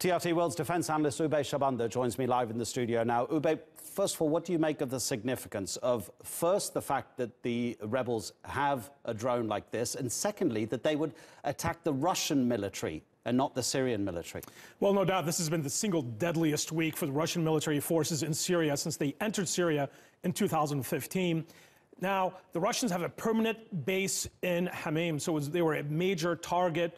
TRT World's defense analyst Oubai Shahbandar joins me live in the studio now. Oubai, first of all, what do you make of the significance of, first, the fact that the rebels have a drone like this, and secondly, that they would attack the Russian military and not the Syrian military? Well, no doubt this has been the single deadliest week for the Russian military forces in Syria since they entered Syria in 2015. Now, the Russians have a permanent base in Hamaim, so they were a major target.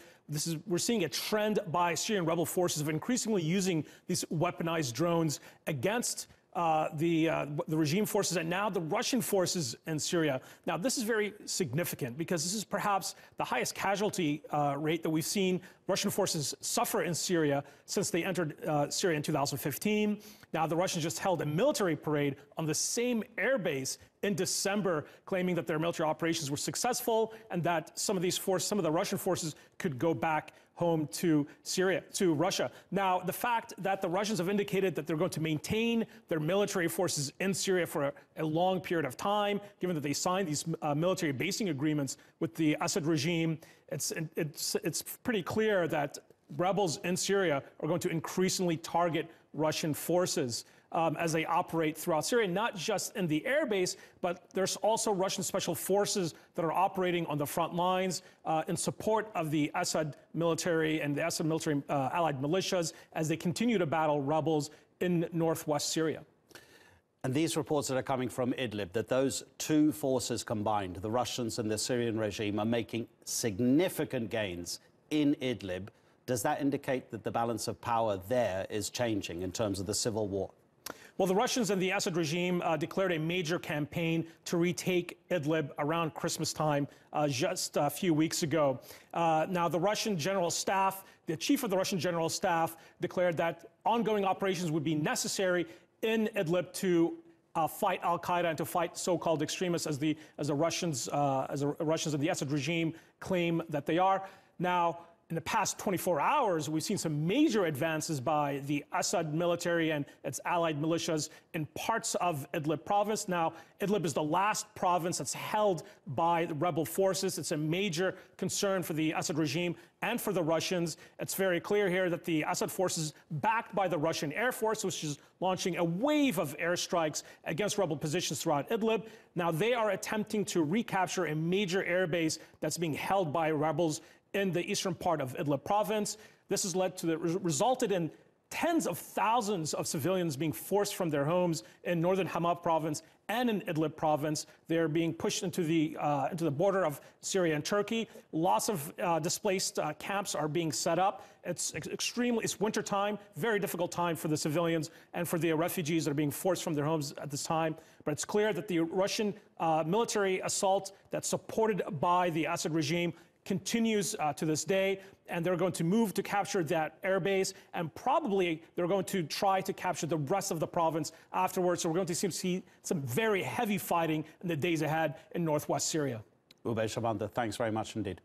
We're seeing a trend by Syrian rebel forces of increasingly using these weaponized drones against the regime forces and now the Russian forces in Syria. Now, this is very significant because this is perhaps the highest casualty rate that we've seen Russian forces suffer in Syria since they entered Syria in 2015. Now, the Russians just held a military parade on the same airbase in December, claiming that their military operations were successful and that some of the Russian forces could go back home to Russia. Now, the fact that the Russians have indicated that they're going to maintain their military forces in Syria for a long period of time, given that they signed these military basing agreements with the Assad regime, it's pretty clear that rebels in Syria are going to increasingly target Russian forces as they operate throughout Syria, not just in the airbase, but there's also Russian special forces that are operating on the front lines in support of the Assad military and the Assad military allied militias as they continue to battle rebels in northwest Syria. And these reports that are coming from Idlib, that those two forces combined, the Russians and the Syrian regime, are making significant gains in Idlib. Does that indicate that the balance of power there is changing in terms of the civil war? Well, the Russians and the Assad regime declared a major campaign to retake Idlib around Christmas time just a few weeks ago. Now, the Russian General Staff, the chief of the Russian General Staff, declared that ongoing operations would be necessary in Idlib to fight al-Qaeda and to fight so-called extremists as the Russians and the Assad regime claim that they are. Now, in the past 24 hours, we've seen some major advances by the Assad military and its allied militias in parts of Idlib province. Now, Idlib is the last province that's held by the rebel forces. It's a major concern for the Assad regime and for the Russians. It's very clear here that the Assad forces, backed by the Russian Air Force, which is launching a wave of airstrikes against rebel positions throughout Idlib. Now, they are attempting to recapture a major airbase that's being held by rebels in the eastern part of Idlib province. This has resulted in tens of thousands of civilians being forced from their homes in northern Hama province and in Idlib province. They're being pushed into the border of Syria and Turkey. Lots of displaced camps are being set up. It's wintertime, very difficult time for the civilians and for the refugees that are being forced from their homes at this time. But it's clear that the Russian military assault that's supported by the Assad regime continues to this day, and they're going to move to capture that airbase, and probably they're going to try to capture the rest of the province afterwards. So we're going to see some very heavy fighting in the days ahead in northwest Syria. Oubai Shahbandar, thanks very much indeed.